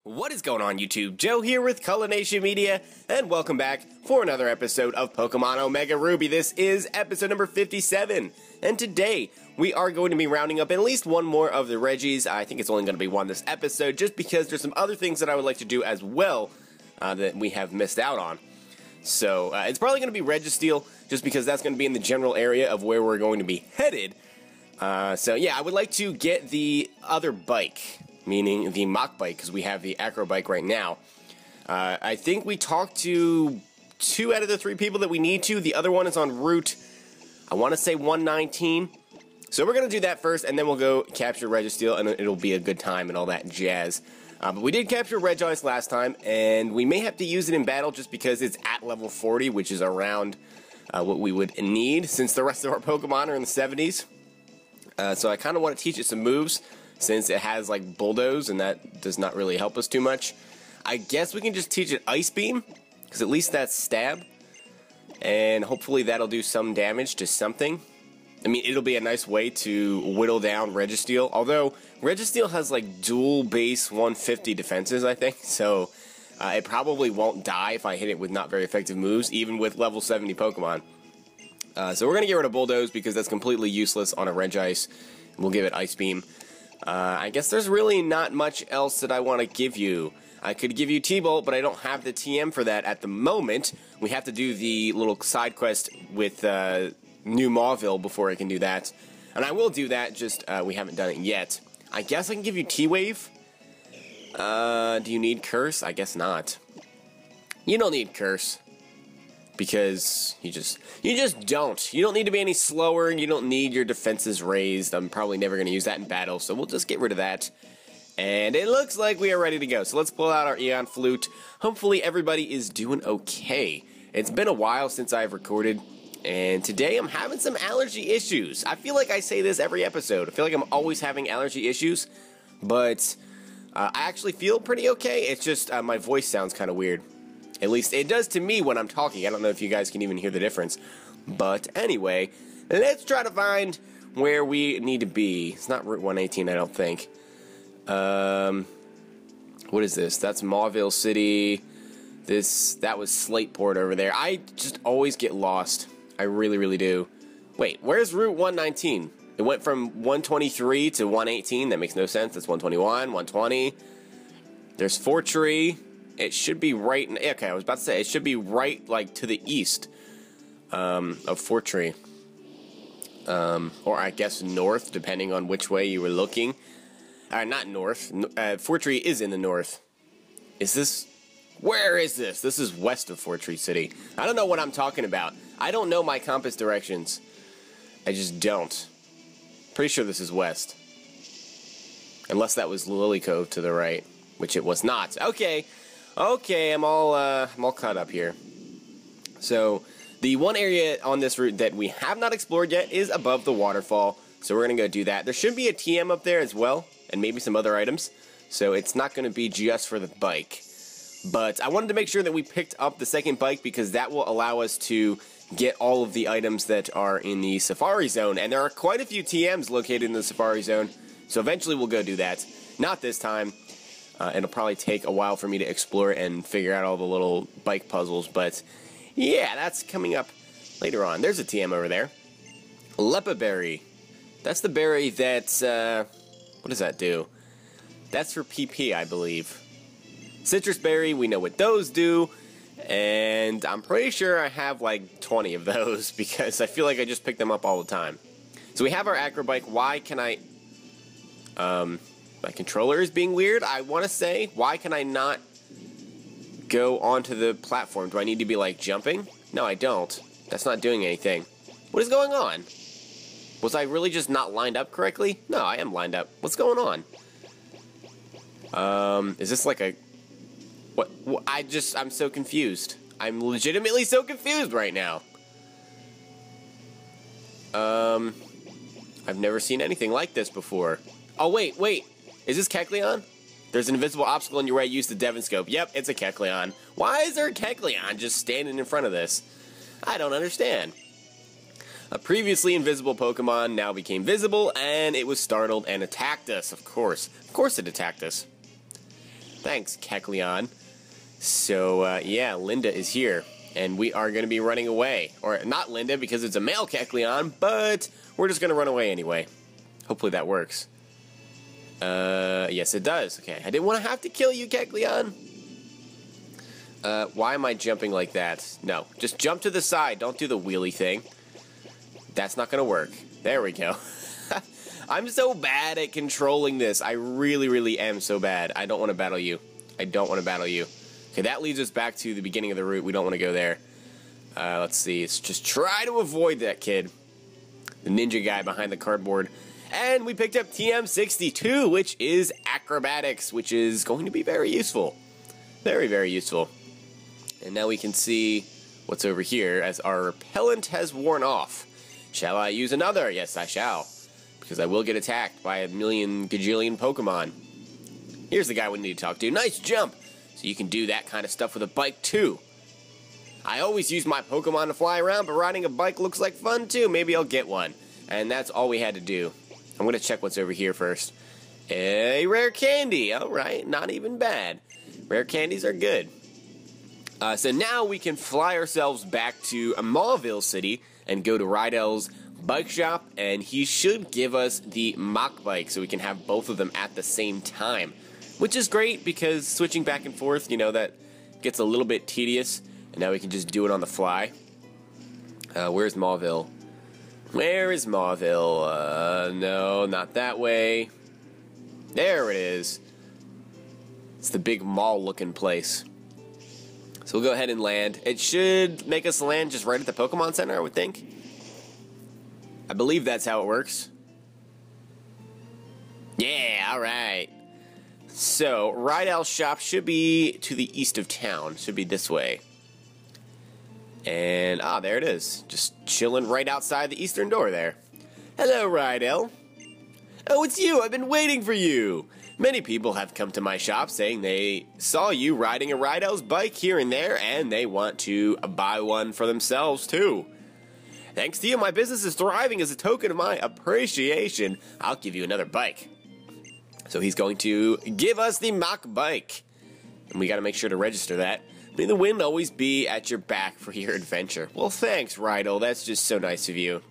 What is going on, YouTube? Joe here with Culination Media, and welcome back for another episode of Pokemon Omega Ruby. This is episode number 57, and today we are going to be rounding up at least one more of the Regis. I think it's only going to be one this episode, just because there's some other things that I would like to do as well that we have missed out on. So it's probably going to be Registeel, just because that's going to be in the general area of where we're going to be headed. So yeah, I would like to get the other bike, meaning the Mach bike, because we have the Acro bike right now. I think we talked to 2 out of the 3 people that we need to. The other one is on route, I want to say 119. So we're going to do that first, and then we'll go capture Registeel, and it'll be a good time and all that jazz. But we did capture Regis last time, and we may have to use it in battle just because it's at level 40, which is around what we would need, since the rest of our Pokemon are in the 70s. So I kind of want to teach it some moves, since it has like Bulldoze, and that does not really help us too much. I guess we can just teach it Ice Beam, because at least that's Stab, and hopefully that'll do some damage to something. I mean, it'll be a nice way to whittle down Registeel, although Registeel has like dual base 150 defenses, I think, so it probably won't die if I hit it with not very effective moves, even with level 70 Pokemon. So we're going to get rid of Bulldoze, because that's completely useless on a Regis. We'll give it Ice Beam. I guess there's really not much else that I want to give you. I could give you T-Bolt, but I don't have the TM for that at the moment. We have to do the little side quest with New Mauville before I can do that. And I will do that, just we haven't done it yet. I guess I can give you T-Wave. Do you need Curse? I guess not. You don't need Curse, because you just don't. You don't need to be any slower, you don't need your defenses raised. I'm probably never going to use that in battle, so we'll just get rid of that. And it looks like we are ready to go, so let's pull out our Eon Flute. Hopefully everybody is doing okay. It's been a while since I've recorded, and today I'm having some allergy issues. I feel like I say this every episode. I feel like I'm always having allergy issues, but I actually feel pretty okay. It's just my voice sounds kind of weird. At least it does to me when I'm talking. I don't know if you guys can even hear the difference. But anyway, let's try to find where we need to be. It's not Route 118, I don't think. What is this? That's Mauville City. That was Slateport over there. I just always get lost. I really, really do. Wait, where's Route 119? It went from 123 to 118. That makes no sense. That's 121, 120. There's Fortree. It should be right, okay, I was about to say, it should be right, like, to the east of Fortree. Or I guess north, depending on which way you were looking. Not north. Fortree is in the north. Where is this? This is west of Fortree City. I don't know what I'm talking about. I don't know my compass directions. I just don't. Pretty sure this is west. Unless that was Lily Cove to the right, which it was not. Okay. Okay, I'm all caught up here. So, the one area on this route that we have not explored yet is above the waterfall. So we're going to go do that. There should be a TM up there as well, and maybe some other items. So it's not going to be just for the bike. But I wanted to make sure that we picked up the second bike, because that will allow us to get all of the items that are in the Safari Zone. And there are quite a few TMs located in the Safari Zone. So eventually we'll go do that. Not this time. It'll probably take a while for me to explore and figure out all the little bike puzzles, but yeah, that's coming up later on. There's a TM over there. Lepa Berry. That's the berry that, what does that do? That's for PP, I believe. Citrus Berry, we know what those do, and I'm pretty sure I have like 20 of those, because I feel like I just pick them up all the time. So we have our Acro bike. Why can I, my controller is being weird, I want to say. Why can I not go onto the platform? Do I need to be, like, jumping? No, I don't. That's not doing anything. What is going on? Was I really just not lined up correctly? No, I am lined up. What's going on? Is this like a... What? I'm so confused. I'm legitimately so confused right now. I've never seen anything like this before. Oh, wait. Is this Kecleon? There's an invisible obstacle in your way. Use the Devon Scope. Yep, it's a Kecleon. Why is there a Kecleon just standing in front of this? I don't understand. A previously invisible Pokemon now became visible, and it was startled and attacked us, of course. Of course it attacked us. Thanks, Kecleon. So, yeah, Linda is here. And we are going to be running away. Or, not Linda, because it's a male Kecleon, but we're just going to run away anyway. Hopefully that works. Yes it does. Okay, I didn't want to have to kill you, Kecleon. Why am I jumping like that? No, just jump to the side. Don't do the wheelie thing. That's not going to work. There we go. I'm so bad at controlling this. I really, really am so bad. I don't want to battle you. I don't want to battle you. Okay, that leads us back to the beginning of the route. We don't want to go there. Let's see. Let's just try to avoid that kid. The ninja guy behind the cardboard. And we picked up TM62, which is acrobatics, which is going to be very useful. Very, very useful. And now we can see what's over here as our repellent has worn off. Shall I use another? Yes, I shall. Because I will get attacked by a million gajillion Pokemon. Here's the guy we need to talk to. Nice jump! So you can do that kind of stuff with a bike too. I always use my Pokemon to fly around, but riding a bike looks like fun too. Maybe I'll get one. And that's all we had to do. I'm going to check what's over here first. A rare candy. Alright, not even bad. Rare candies are good. So now we can fly ourselves back to Mauville City and go to Rydel's bike shop, and he should give us the Mach bike so we can have both of them at the same time. Which is great because switching back and forth, you know, that gets a little bit tedious. And now we can just do it on the fly. Where's Mauville? Where is Mauville? No, not that way. There it is. It's the big mall-looking place. So we'll go ahead and land. It should make us land just right at the Pokemon Center, I would think. I believe that's how it works. Yeah, alright. So, Rydel's shop should be to the east of town. Should be this way. And, there it is. Just chilling right outside the eastern door there. Hello, Rydel. Oh, it's you! I've been waiting for you! Many people have come to my shop saying they saw you riding a Rydel's bike here and there, and they want to buy one for themselves, too. Thanks to you, my business is thriving. As a token of my appreciation, I'll give you another bike. So he's going to give us the Mach bike. And we gotta make sure to register that. May the wind always be at your back for your adventure. Well, thanks, Rydel. That's just so nice of you.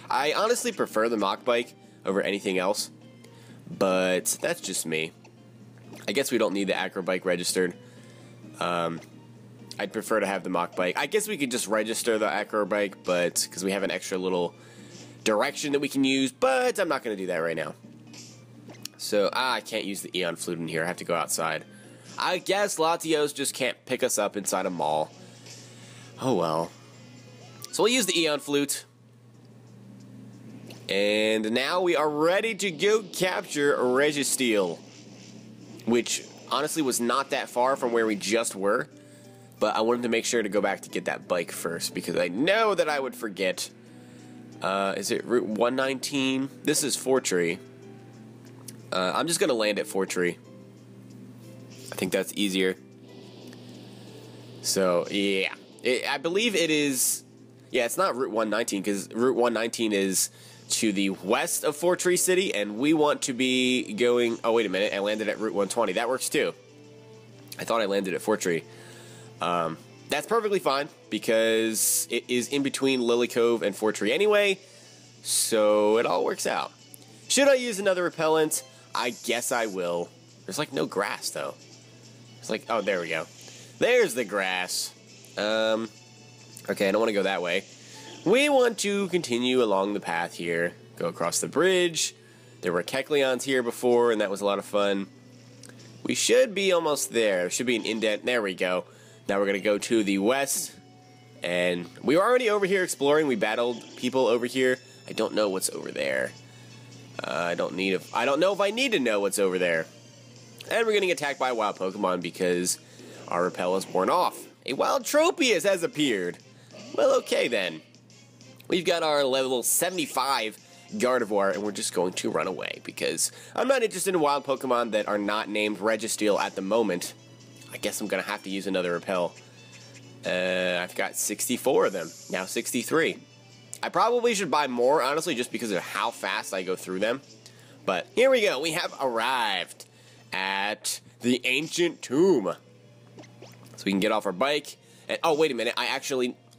I honestly prefer the Mach bike over anything else. But that's just me. I guess we don't need the Acro bike registered. I'd prefer to have the Mach bike. I guess we could just register the Acro bike, but because we have an extra little direction that we can use, but I'm not going to do that right now. So, I can't use the Eon Flute in here. I have to go outside. I guess Latios just can't pick us up inside a mall. Oh well. So we'll use the Eon Flute. And now we are ready to go capture Registeel. Which, honestly, was not that far from where we just were. But I wanted to make sure to go back to get that bike first, because I know that I would forget. Is it Route 119? This is Fortree. I'm just going to land at Fortree. I think that's easier. So, yeah. I believe it is... Yeah, it's not Route 119, because Route 119 is to the west of Fortree City, and we want to be going... Oh, wait a minute. I landed at Route 120. That works, too. I thought I landed at Fortree. That's perfectly fine, because it is in between Lily Cove and Fortree anyway, so it all works out. Should I use another repellent? I guess I will. There's like no grass, though. It's like, oh, there we go. There's the grass. Okay, I don't want to go that way. We want to continue along the path here. Go across the bridge. There were Kecleons here before, and that was a lot of fun. We should be almost there. There should be an indent. There we go. Now we're going to go to the west. And we were already over here exploring. We battled people over here. I don't know what's over there. I don't know if I need to know what's over there. And we're getting attacked by a wild Pokemon because our repel is worn off. A wild Tropius has appeared. Well, okay then. We've got our level 75 Gardevoir, and we're just going to run away because I'm not interested in wild Pokemon that are not named Registeel at the moment. I guess I'm going to have to use another repel. I've got 64 of them. Now 63. I probably should buy more, honestly, just because of how fast I go through them. But here we go. We have arrived at the ancient tomb. So we can get off our bike. And oh, wait a minute. I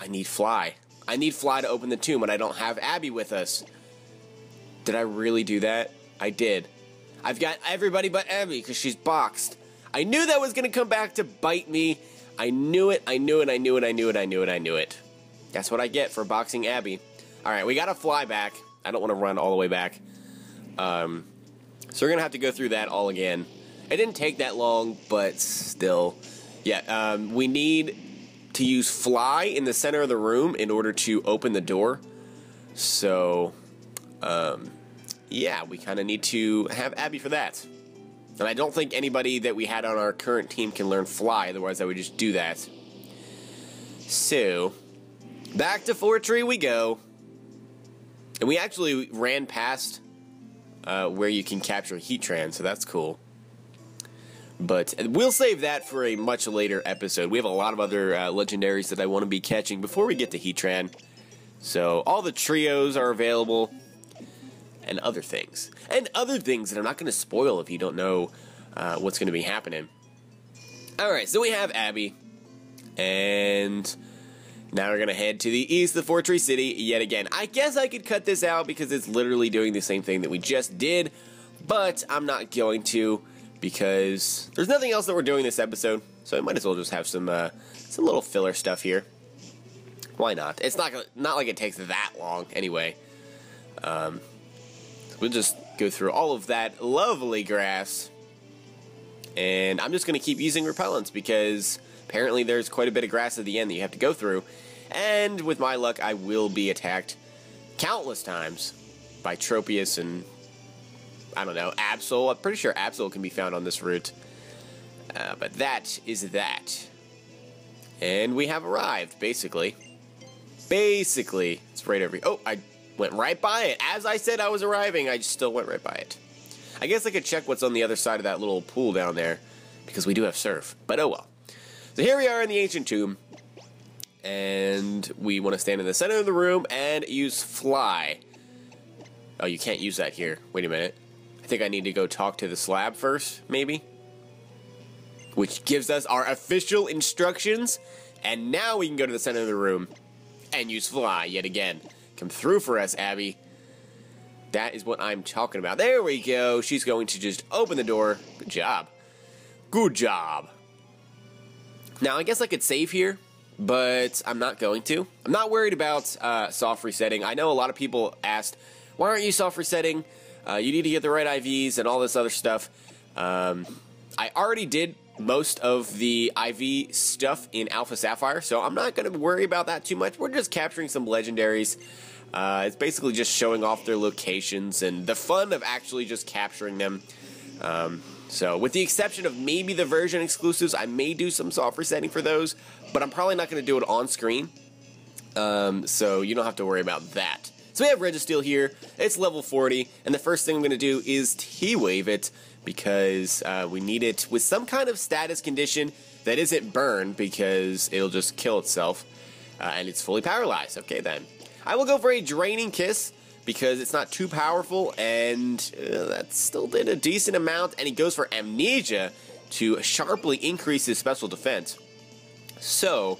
need Fly. I need Fly to open the tomb, and I don't have Abby with us. Did I really do that? I did. I've got everybody but Abby because she's boxed. I knew that was going to come back to bite me. I knew it. I knew it. I knew it. I knew it. I knew it. I knew it. That's what I get for boxing Abby. All right, we got to fly back. I don't want to run all the way back. So we're going to have to go through that all again. It didn't take that long, but still. Yeah, we need to use Fly in the center of the room in order to open the door. So, yeah, we kind of need to have Abby for that. And I don't think anybody that we had on our current team can learn Fly, otherwise I would just do that. So, back to Fortree we go. And we actually ran past where you can capture Heatran, so that's cool. But we'll save that for a much later episode. We have a lot of other legendaries that I want to be catching before we get to Heatran. So all the trios are available. And other things. And other things that I'm not going to spoil if you don't know what's going to be happening. Alright, so we have Abby. And now we're going to head to the east of Fortree City yet again. I guess I could cut this out because it's literally doing the same thing that we just did. But I'm not going to because there's nothing else that we're doing this episode. So I might as well just have some little filler stuff here. Why not? It's not like it takes that long anyway. We'll just go through all of that lovely grass. And I'm just going to keep using repellents because apparently there's quite a bit of grass at the end that you have to go through. And with my luck, I will be attacked countless times by Tropius and, I don't know, Absol. I'm pretty sure Absol can be found on this route. But that is that. And we have arrived, basically. Basically. It's right over here. Oh, I went right by it. As I said I was arriving, I just still went right by it. I guess I could check what's on the other side of that little pool down there, because we do have surf, but oh well. So here we are in the ancient tomb, and we want to stand in the center of the room and use Fly. Oh, you can't use that here. Wait a minute. I think I need to go talk to the slab first, maybe? Which gives us our official instructions, and now we can go to the center of the room and use Fly yet again. Come through for us, Abby. That is what I'm talking about. There we go. She's going to just open the door. Good job. Good job. Now, I guess I could save here, but I'm not going to. I'm not worried about soft resetting. I know a lot of people asked, why aren't you soft resetting? You need to get the right IVs and all this other stuff. I already did most of the IV stuff in Alpha Sapphire, so I'm not going to worry about that too much. We're just capturing some legendaries. It's basically just showing off their locations and the fun of actually just capturing them. So with the exception of maybe the version exclusives, I may do some soft resetting for those, but I'm probably not going to do it on screen. So you don't have to worry about that. So we have Registeel here. It's level 40, and the first thing I'm going to do is T-Wave it, because we need it with some kind of status condition that isn't burn, because it'll just kill itself, and it's fully paralyzed. Okay, then. I will go for a Draining Kiss, because it's not too powerful, and that still did a decent amount, and he goes for Amnesia to sharply increase his special defense. So,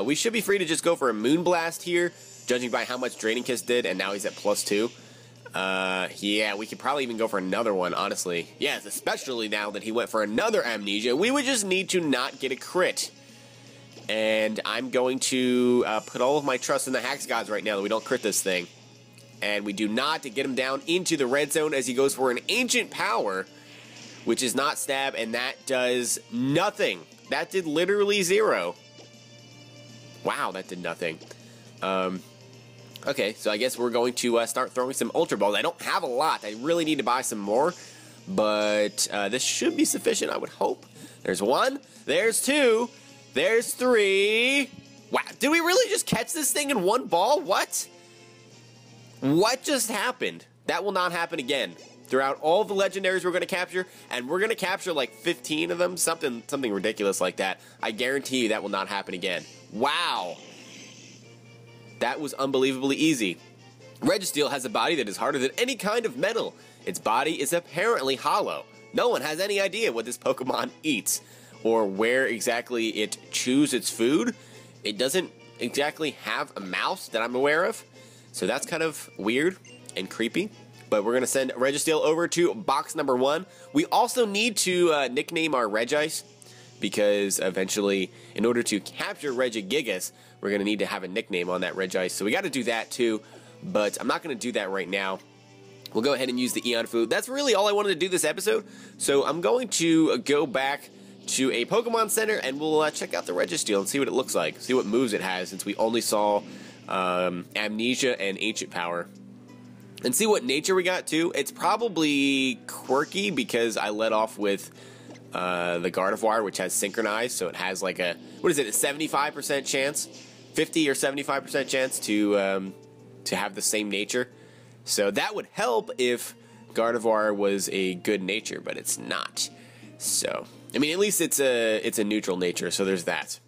we should be free to just go for a Moonblast here, judging by how much Draining Kiss did, and now he's at +2. Yeah, we could probably even go for another one, honestly. Yes, especially now that he went for another Amnesia. We would just need to not get a crit. And I'm going to put all of my trust in the Hex Gods right now that we don't crit this thing. And we do not get him down into the red zone as he goes for an Ancient Power, which is not stab, and that does nothing. That did literally 0. Wow, that did nothing. Okay, so I guess we're going to start throwing some Ultra Balls. I don't have a lot. I really need to buy some more, but this should be sufficient, I would hope. There's 1, there's 2, there's 3. Wow, did we really just catch this thing in 1 ball? What? What just happened? That will not happen again. Throughout all the legendaries we're going to capture, and we're going to capture like 15 of them, something ridiculous like that. I guarantee you that will not happen again. Wow. That was unbelievably easy. Registeel has a body that is harder than any kind of metal. Its body is apparently hollow. no one has any idea what this Pokemon eats or where exactly it chews its food. It doesn't exactly have a mouth that I'm aware of, so that's kind of weird and creepy. But we're going to send Registeel over to box number 1. We also need to nickname our Regice, because eventually, in order to capture Regigigas, we're going to need to have a nickname on that Regice. So we got to do that too, but I'm not going to do that right now. We'll go ahead and use the Eon Food. That's really all I wanted to do this episode. So I'm going to go back to a Pokemon Center, and we'll check out the Registeel and see what it looks like. See what moves it has, since we only saw Amnesia and Ancient Power. And see what nature we got too. It's probably quirky because I let off with the Gardevoir, which has Synchronized, so it has like a, what is it, a 75% chance? 50 or 75% chance to have the same nature. So that would help if Gardevoir was a good nature, but it's not. So, I mean, at least it's a neutral nature, so there's that.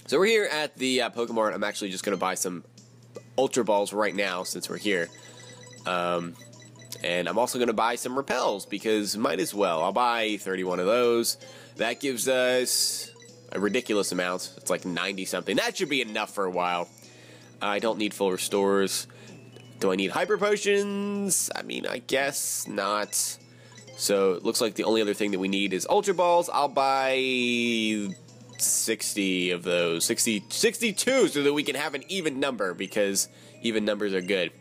So we're here at the Pokemon. I'm actually just going to buy some Ultra Balls right now since we're here. And I'm also going to buy some Repels, because might as well. I'll buy 31 of those. That gives us a ridiculous amount. It's like 90 something. That should be enough for a while. I don't need full restores. Do I need Hyper Potions? I mean, I guess not. So it looks like the only other thing that we need is Ultra Balls. I'll buy 60 of those. 62, so that we can have an even number, because even numbers are good.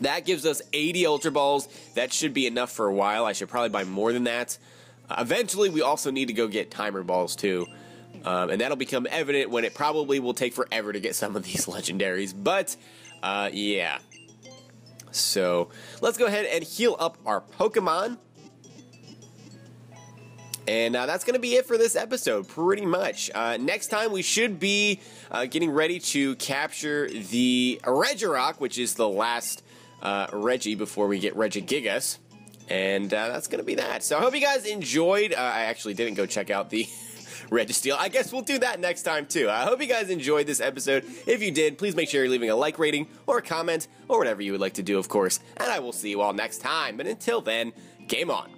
That gives us 80 Ultra Balls. That should be enough for a while. I should probably buy more than that. Eventually, we also need to go get Timer Balls, too. And that'll become evident when it probably will take forever to get some of these legendaries. But, yeah. So, let's go ahead and heal up our Pokemon. And that's going to be it for this episode, pretty much. Next time, we should be getting ready to capture the Regirock, which is the last Reggie before we get Regigigas. And that's going to be that. So I hope you guys enjoyed. I actually didn't go check out the Registeel. I guess we'll do that next time, too. I hope you guys enjoyed this episode. If you did, please make sure you're leaving a like rating or a comment or whatever you would like to do, of course. And I will see you all next time. But until then, game on.